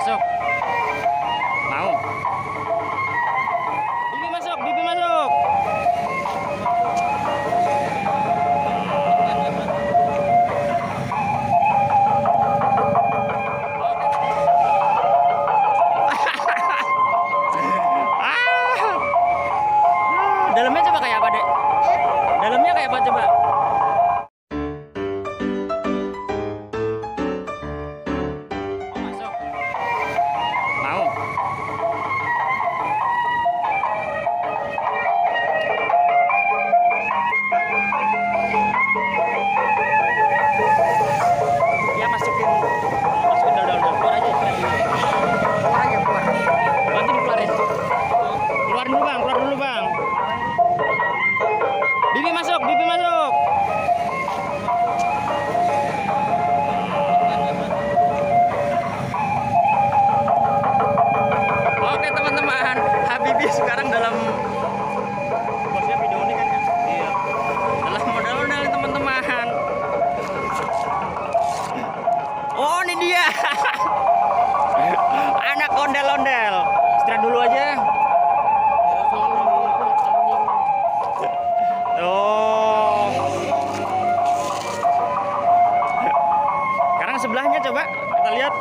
masuk. Mau. Bibi masuk, Bibi masuk. Dalamnya coba kayak apa, Dek? Dalamnya kayak apa coba? Oh, masuk. Mau. Ya masukin dalam keluar aja. Keluar aja, keluar. Bantu dikeluarin. Keluar dulu, Bang. Keluar dulu, Bang. Bibi masuk, Bibi masuk. Oke teman-teman, Habibie sekarang dalam bosnya video ini kan ya? Iya. Dalam modal-modal teman-teman. Oh ini dia. Anak ondel-ondel. Istirahat dulu aja. Oh. Sekarang sebelahnya coba kita lihat.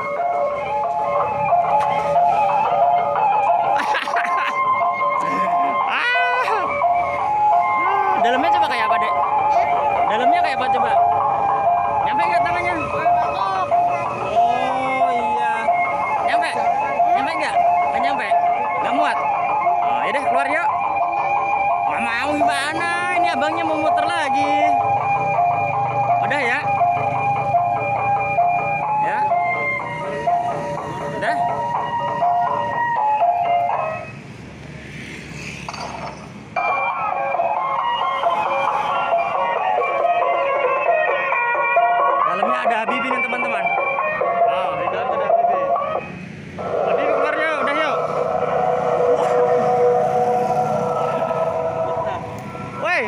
Dalamnya coba kayak apa, Dek? Dalamnya kayak apa coba? Nyampe nggak tangannya? Oh iya. Nyampe? Nyampe nggak? Nggak nyampe? Nggak muat? Oh, yaudah keluar yuk. Nggak mau gimana? Ini abangnya mau muter lagi. Udah ya? Ya? Udah? Dalamnya ada Habibie nih teman-teman. Oh, di dalam ada Habibie. Habibie keluar yuk, udah yuk. Woi,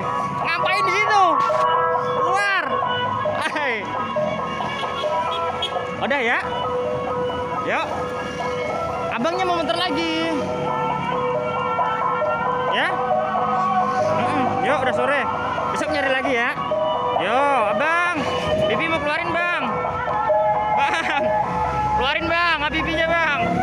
ngapain di situ? Keluar. Hai. Udah ya? Yuk. Abangnya mau muter lagi. Ya? Yuk, udah sore. Besok nyari lagi ya. Yo, abang. Bibi mau keluarin, Bang. Bang. Keluarin, Bang. Habibinya, Bang.